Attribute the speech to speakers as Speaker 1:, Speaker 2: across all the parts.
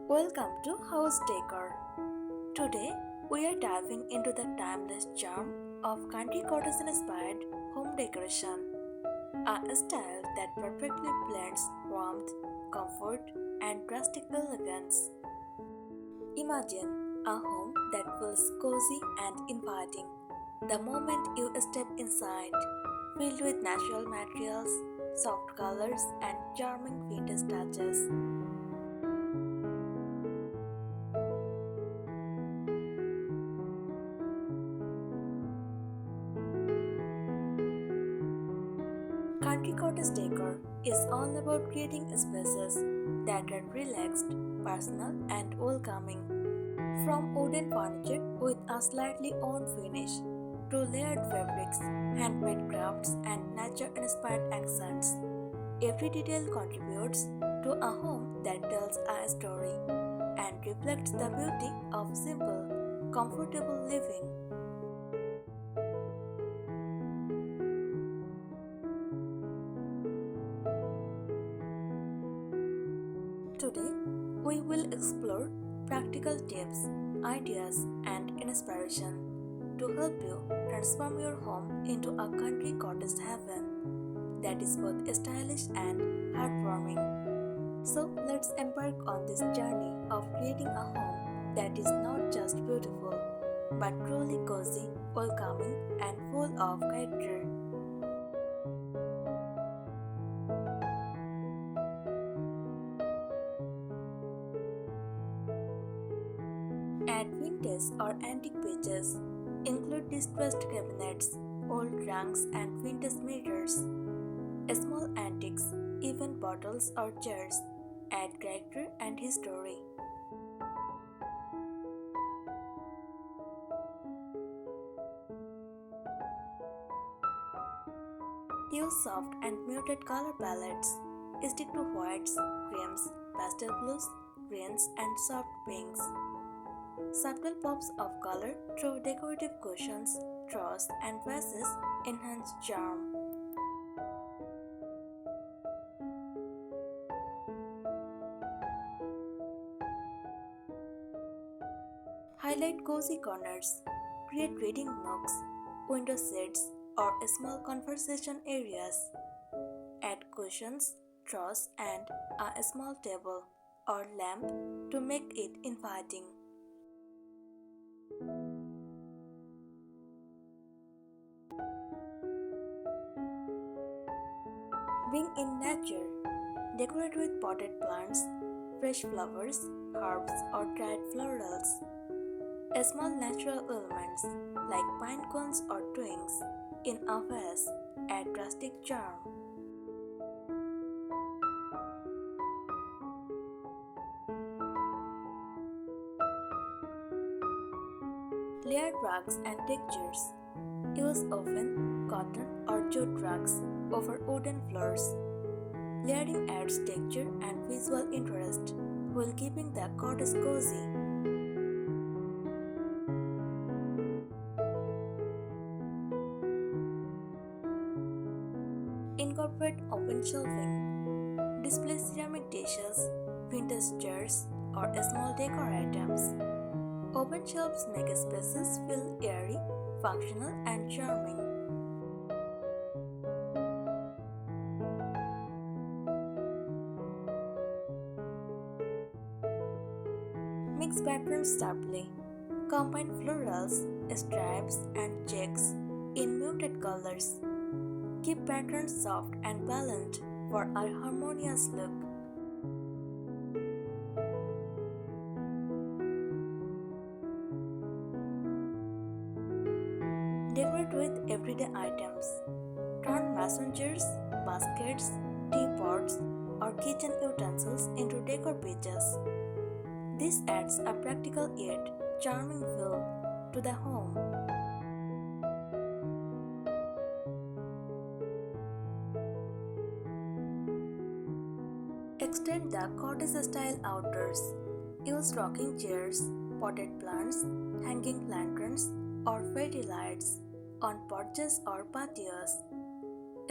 Speaker 1: Welcome to House Decor. Today, we are diving into the timeless charm of country cottage inspired home decoration, a style that perfectly blends warmth, comfort, and rustic elegance. Imagine a home that feels cozy and inviting the moment you step inside, filled with natural materials, soft colors, and charming vintage touches. Country cottage decor is all about creating spaces that are relaxed, personal, and welcoming. From wooden furniture with a slightly owned finish to layered fabrics, handmade crafts, and nature inspired accents, every detail contributes to a home that tells a story and reflects the beauty of simple, comfortable living. Today, we will explore practical tips, ideas, and inspiration to help you transform your home into a country cottage heaven that is both stylish and heartwarming. So, let's embark on this journey of creating a home that is not just beautiful but truly cozy, welcoming, and full of character. Add vintage or antique pieces. Include distressed cabinets, old trunks, and vintage mirrors. Small antiques, even bottles or chairs, add character and history. Use soft and muted color palettes. Stick to whites, creams, pastel blues, greens, and soft pinks. Subtle pops of color through decorative cushions, straws, and vases enhance charm. Highlight cozy corners. Create reading nooks, window seats, or small conversation areas. Add cushions, straws, and a small table or lamp to make it inviting. Bring in nature. Decorate with potted plants, fresh flowers, herbs, or dried florals. Small natural elements like pine cones or twigs in a vase add rustic charm. Layered rugs and textures. Use often cotton or jute rugs over wooden floors. Layering adds texture and visual interest while keeping the cottage cozy. Incorporate open shelving. Display ceramic dishes, vintage chairs, or small decor items. Open shelves make spaces feel airy, functional, and charming. Mix patterns sharply. Combine florals, stripes, and checks in muted colors. Keep patterns soft and balanced for a harmonious look. Decorate with everyday items. Turn mason jars, baskets, teapots, or kitchen utensils into decor pieces. This adds a practical yet charming feel to the home. Extend the cottage style outdoors. Use rocking chairs, potted plants, hanging lanterns, or fairy lights on porches or patios.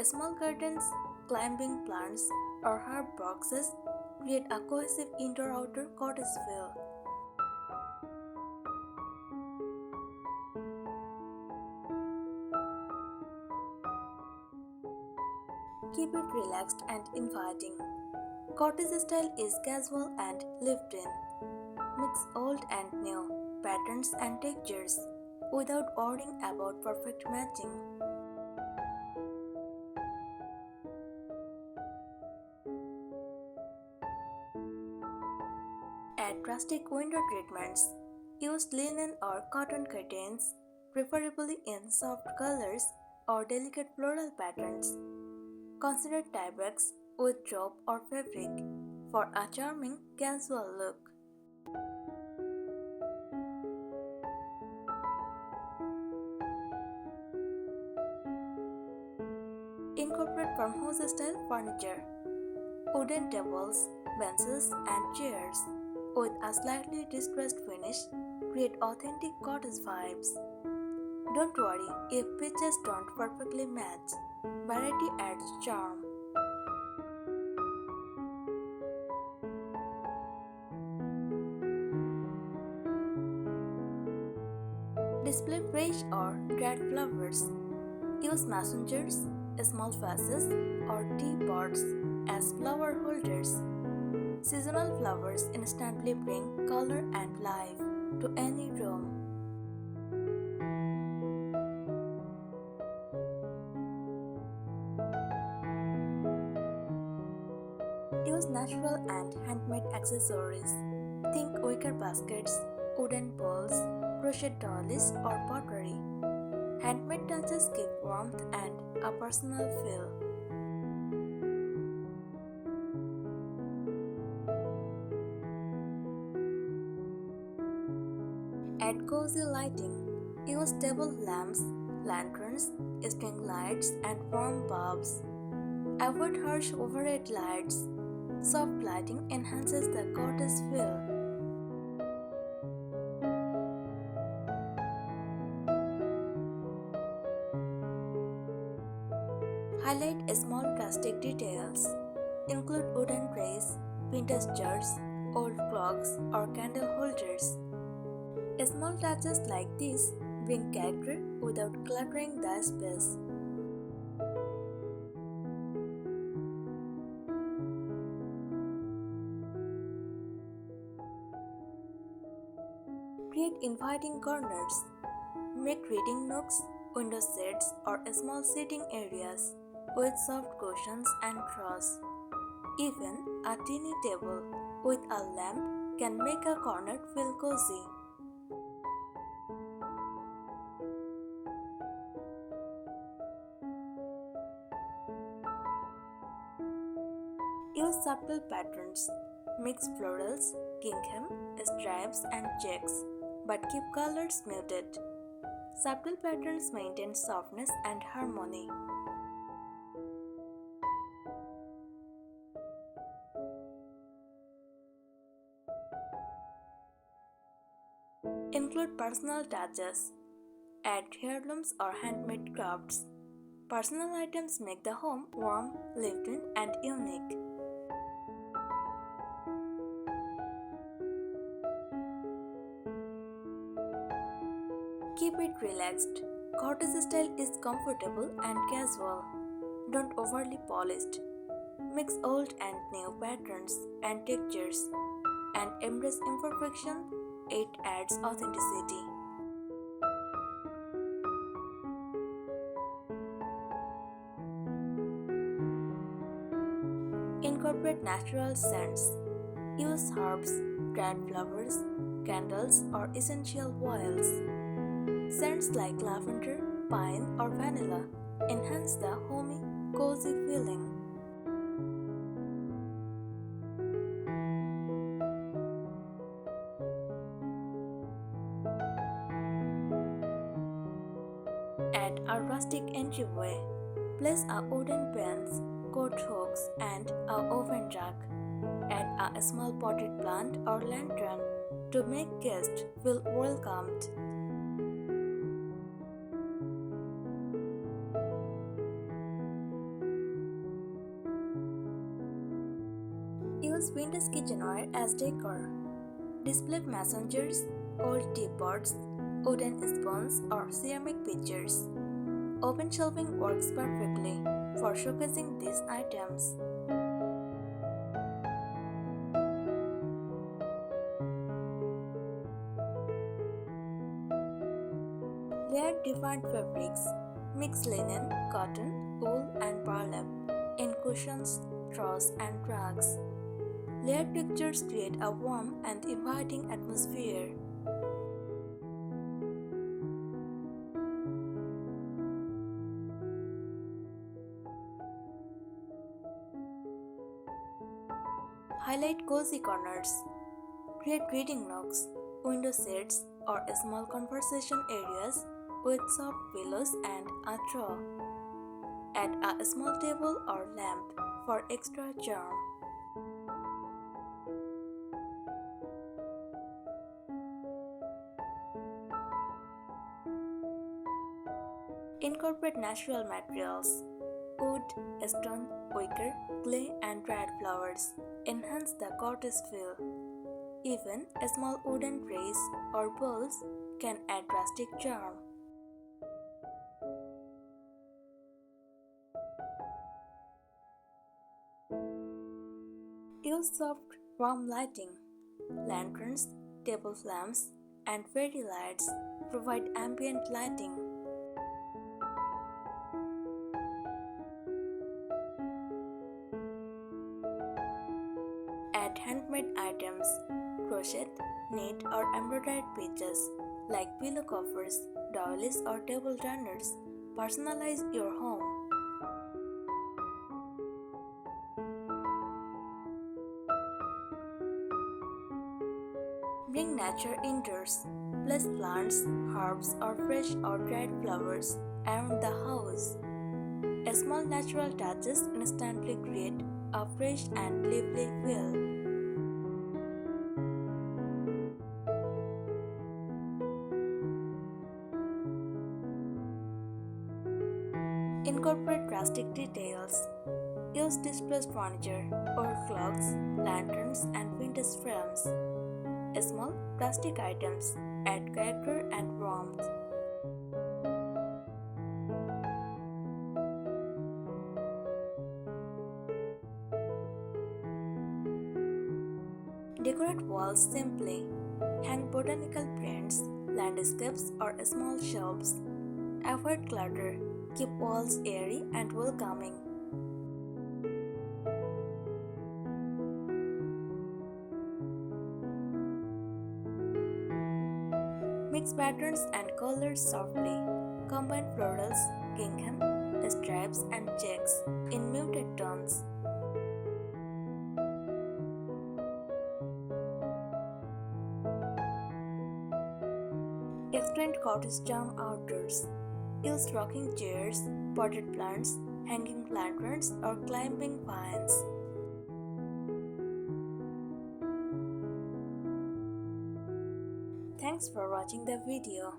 Speaker 1: Small curtains, climbing plants, or herb boxes create a cohesive indoor-outdoor cottage feel. Keep it relaxed and inviting. Cottage style is casual and lived-in. Mix old and new patterns and textures without worrying about perfect matching. Add rustic window treatments. Use linen or cotton curtains, preferably in soft colors or delicate floral patterns. Consider tie-backs with rope or fabric for a charming casual look. Incorporate farmhouse-style furniture, wooden tables, benches, and chairs with a slightly distressed finish create authentic cottage vibes. Don't worry if pitches don't perfectly match. Variety adds charm. Display fresh or dried flowers. Use messengers, small vases, or teapots as flower holders. Seasonal flowers instantly bring color and life to any room. Use natural and handmade accessories. Think wicker baskets, wooden bowls, crochet dollies, or pottery. Handmade touches give warmth and a personal feel. Add cozy lighting. Use table lamps, lanterns, string lights, and warm bulbs. Avoid harsh overhead lights. Soft lighting enhances the cottage feel. Highlight small rustic details. Include wooden trays, vintage jars, old clocks, or candle holders. Small touches like this bring character without cluttering the space. Create inviting corners. Make reading nooks, window seats, or small seating areas with soft cushions and draws. Even a teeny table with a lamp can make a corner feel cozy. Use subtle patterns. Mix florals, gingham, stripes, and checks, but keep colors muted. Subtle patterns maintain softness and harmony. Include personal touches. Add heirlooms or handmade crafts. Personal items make the home warm, lived-in, and unique. Keep it relaxed. Cottage style is comfortable and casual. Don't overly polished. Mix old and new patterns and textures and embrace imperfection. It adds authenticity. Incorporate natural scents. Use herbs, dried flowers, candles, or essential oils. Scents like lavender, pine, or vanilla enhance the homey, cozy feeling. Add a rustic entryway. Place a wooden bench, coat hooks, and a oven rack. Add a small potted plant or lantern to make guests feel welcomed. Use vintage kitchenware as decor. Display messengers, old teapots, wooden spoons, or ceramic pitchers. Open shelving works perfectly for showcasing these items. Layer different fabrics, mix linen, cotton, wool, and burlap in cushions, straws, and rugs. Layered textures create a warm and inviting atmosphere. Highlight cozy corners. Create reading nooks, window seats, or small conversation areas with soft pillows and a throw. Add a small table or lamp for extra charm. Incorporate natural materials. Wood, stone, wicker, clay, and dried flowers enhance the cottage feel. Even a small wooden trays or bowls can add rustic charm. Use soft, warm lighting. Lanterns, table lamps, and fairy lights provide ambient lighting. Add handmade items, crochet, knit, or embroidered pieces like pillow covers, doilies, or table turners. Personalize your home. Bring nature indoors. Place plants, herbs, or fresh or dried flowers around the house. Small natural touches instantly create a fresh and lively feel. Incorporate rustic details. Use displaced furniture, old clocks, lanterns, and vintage frames. Small plastic items add character and warmth. Decorate walls simply. Hang botanical prints, landscapes, or small shelves. Avoid clutter. Keep walls airy and welcoming. Mix patterns and colors softly. Combine florals, gingham, stripes, and checks in muted tones. Extend cottage charm outdoors. Use rocking chairs, potted plants, hanging lanterns, or climbing vines. Thanks for watching the video.